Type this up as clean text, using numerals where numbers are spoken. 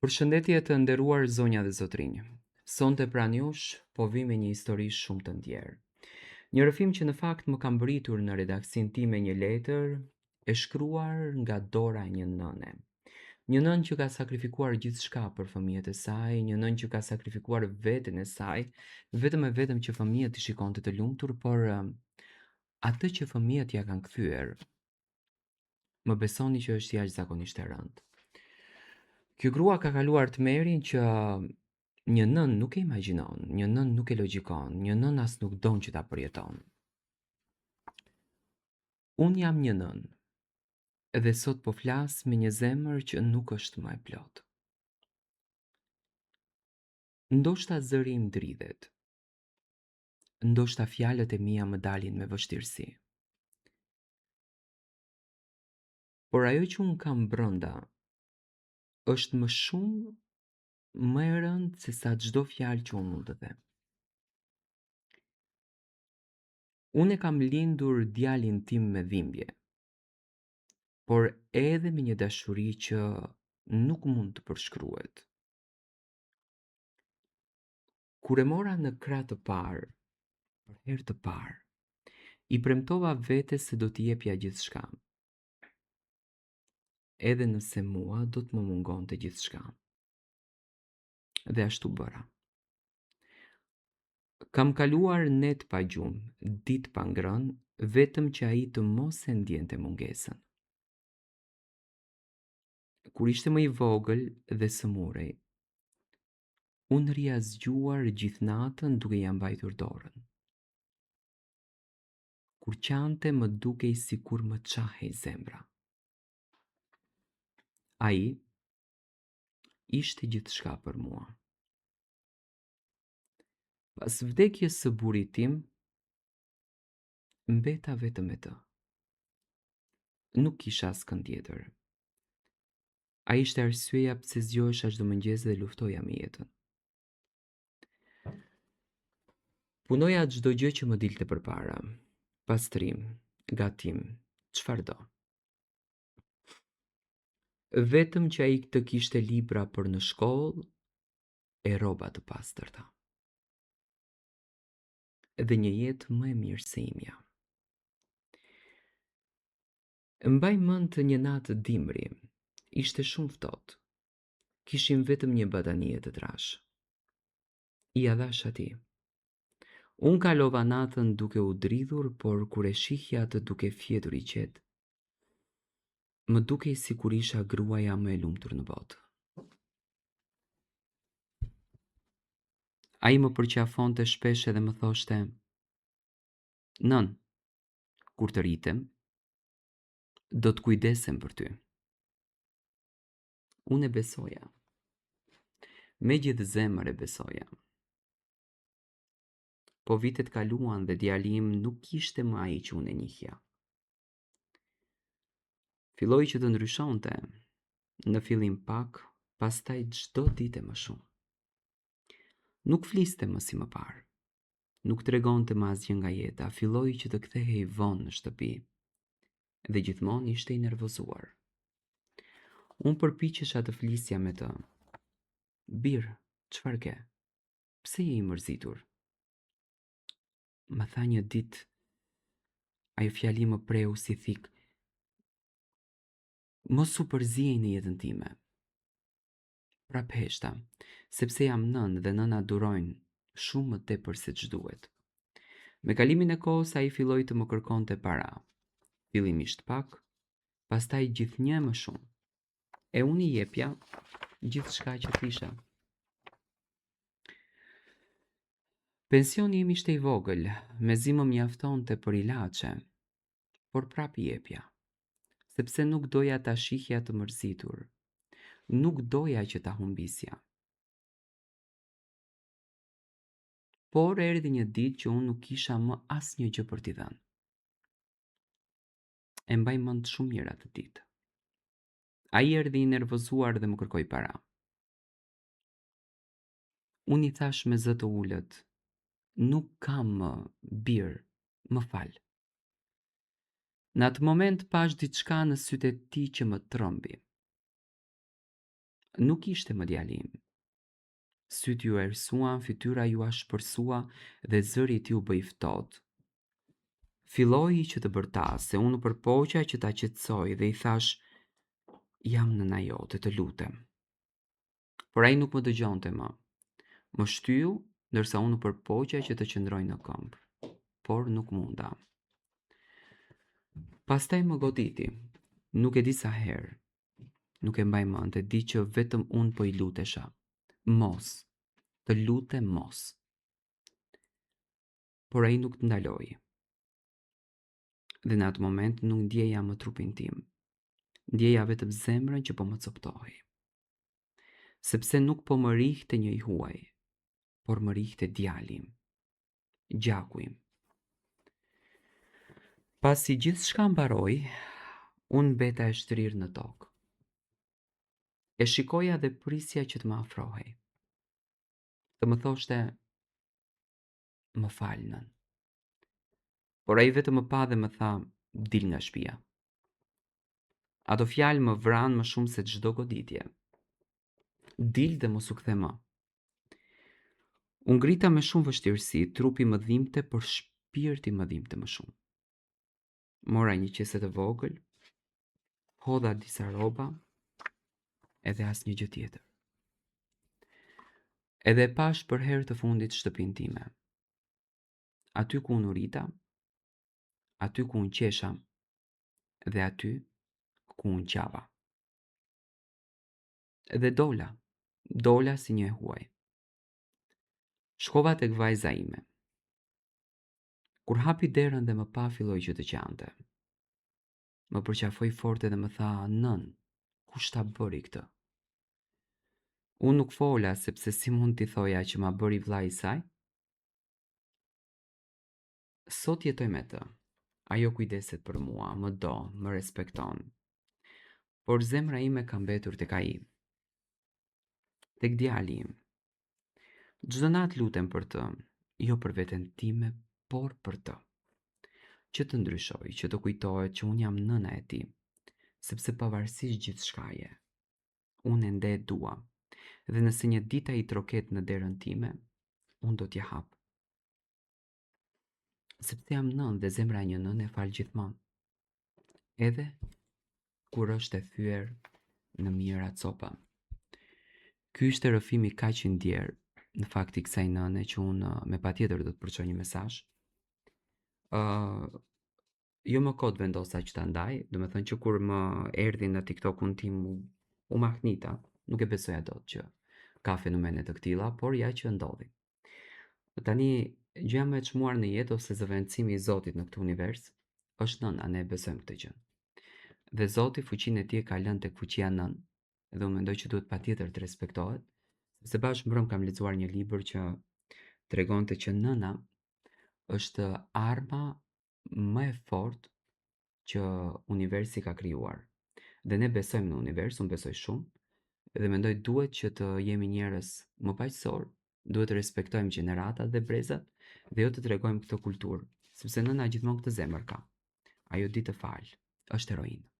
Përshëndetje të nderuar zonja dhe zotrinj. Sonte pranë jush po vi me një histori shumë të ndjerë. Një rrëfim që në fakt më ka mbërritur në redaksin time një letër e shkruar nga dora e një nëne. Një nën që ka sakrifikuar gjithçka për fëmijët e saj, një nën që ka sakrifikuar veten e saj, vetëm e vetëm që fëmijët i shikonte të lumtur, por atë që fëmijët ja kanë kthyer, më besoni që është jashtëzakonisht e rëndë. Kjo grua ka kaluar tmerrin që një nën nuk e imagjinon, një nën nuk e logjikon, një nën as nuk don që ta përjeton. Unë jam një nën, edhe sot po flas me një zemër që nuk është më e plot. Ndoshta zëri im dridhet, ndoshta fjalët e mia më dalin me vështirësi. Por ajo që unë kam brenda është më shumë më e rëndë se sa çdo fjalë që unë mund të them. Unë e kam lindur djalin tim me dhimbje, por edhe me një dashuri që nuk mund të përshkruhet. Kur e mora në krah të parë, për herë të parë, i premtova vetes se do t'i jepja gjithçka, edhe nëse mua do të më mungonte gjithçka. Dhe ashtu bëra. Kam kaluar net pa gjumë, ditë pa ngrënë, vetëm që ai të mos e ndjente mungesën. Kur ishte më i vogël dhe sëmurej, unë rria zgjuar gjithë natën duke ja mbajtur dorën. Kur qante më dukej sikur më çahej zemra. Ai ishte gjithçka për mua. Pas vdekjes së burrit tim, mbeta vetëm me të. Nuk kisha askën tjetër. Ai ishte arsyeja pse zgjohesha çdo mëngjes dhe luftoja me jetën. Punoja çdo gjë që më dilte përpara. Pastrim, gatim, çfarë do. Vetëm që ai të kishte libra për në shkollë e rroba të pastërta. Dhe një jetë më e mirë se imja. Mbaj mend një natë dimri. Ishte shumë ftohtë. Kishim vetëm një batanie të trash. I dhash atij. Unë kalova natën duke u dridhur, por kur e shihja atë duke fjetur i qetë, më dukej sikur isha gruaja më e lumtur në botë. Ai më përqafonte shpesh edhe më thoshte: "Nën, kur të rritem, do të kujdesem për ty." Unë e besoja. Me gjithë zemër e besoja. Po vitet kaluan dhe djali im nuk ishte më ai që unë e njihja. Filloi që të ndryshonte, në fillim pak, pastaj çdo ditë më shumë. Nuk fliste më si më parë. Nuk tregonte më asgjë nga jeta, filloi që të kthehej vonë në shtëpi. Dhe gjithmonë ishte i nervozuar. Unë përpiqesha të flisja me të. "Bir, çfarë ke? Pse je i mërzitur?" Më tha një ditë, ajo fjali më preu si thik: "Mos u përziej në jetën time." Prap heshta, sepse jam nën dhe nëna durojnë shumë më tepër se ç'duhet. Me kalimin e kohës ai filloi të më kërkonte para. Fillimisht pak, pastaj gjithnjë më shumë. E unë i jepja gjithçka që kisha. Pensioni im ishte i vogël, mezi më mjaftonte për ilaçe, por prap i jepja, sepse nuk doja ta shihja të mërzitur. Nuk doja që ta humbisja. Por erdhi një ditë që unë nuk kisha më asnjë gjë për t'i dhënë. E mbaj mend shumë mirë atë ditë. Ai erdhi i nervozuar dhe më kërkoi para. Unë i thash me zë të ulët: "Nuk kam më, Bir, më fal." Në atë moment pash diçka në sytë e tij që më trombi. Nuk ishte më djali im. Sytë ju ersuan, fytyra ju ashpërsua dhe zëri i tij u bë i ftohtë. Filloi që të bërtas, se unë u përpoqja që ta qetësoj dhe i thash, jam nëna jote, të lutem. Por ai nuk më dëgjonte më. Më shtyu, ndërsa unë u përpoqja që të qëndroj në këmbë, por nuk munda. Pastaj më goditi, nuk e di sa herë, nuk e mbaj mend, e di që vetëm unë po i lutesha. Mos, të lutem mos. Por ai nuk të ndaloi. Dhe në atë moment nuk ndjeja më trupin tim. Ndjeja vetëm zemrën që po më coptohej. Sepse nuk po më rihte një i huaj, por më rihte djalim, gjaku im. Pasi gjithçka mbaroi, unë mbeta e shtrirë në tokë. E shikoja dhe prisja që të më afrohej. Të më thoshte, më fal nën. Por ai vetëm më pa dhe më tha, dil nga shtëpia. Ato fjalë më vranë më shumë se çdo goditje. Dil dhe mos u kthe më. Unë ngrita me shumë vështirësi, trupi më dhimbte, por shpirti më dhimbte më shumë. Mora një qese të vogël, hodha disa rroba, edhe asnjë gjë tjetër. Edhe e pash për herë të fundit shtëpinë time. Aty ku unë u rita, aty ku unë qesha, dhe aty ku unë qava. Edhe dola si një e huaj. Shkova tek vajza ime. Kur hapi derën dhe më pa, filloi që të qante. Më përqafoi fort dhe më tha, nën, kush ta bëri këtë? Unë nuk fola, sepse si mund t'i thoja që ma bëri vllai i saj? Sot jetoj me të. Ajo kujdeset për mua, më do, më respekton. Por zemra ime ka mbetur tek ai. Tek djali im. Çdo natë lutem për të, jo për veten time, por për të. Që të ndryshoj, që të kujtohet që unë jam nëna e tij, sepse pavarësisht gjithçkaje, unë ende e dua. Dhe nëse një ditë ai troket në derën time, unë do t'ja hap. Sepse jam nën dhe zemra e një nëne fal gjithmonë. Edhe kur është e thyer në mira copa. Ky ishte rrëfimi kaq i ndjer, në fakt i kësaj nëne që unë me patjetër do të përçoj një mesazh. Jo më kot vendosa që ta ndaj, do me thënë që kur më erdhi në TikTokun tim u mahnita, nuk e besoja dot që ka fenomene të këtilla, por ja që ndodhi. Tani, gjëja më e çmuar në jetë ose zëvendësimi i Zotit në këtë univers është nëna, ne besojmë këtë gjë. Dhe Zoti fuqinë e tij e ka lënë tek fuqia nën, dhe unë mendoj që duhet patjetër të respektohet, sepse bashkë mbrëm kam lexuar një libër që tregonte që nëna është arma më e fortë që universi ka krijuar. Dhe ne besojmë në univers, unë besoj shumë, dhe mendoj duhet që të jemi njerëz më paqësor, duhet të respektojmë gjeneratat dhe brezat, dhe jo të tregojmë këtë kulturë, sepse nëna gjithmonë këtë zemër ka. Ajo di të falë, është heroinë.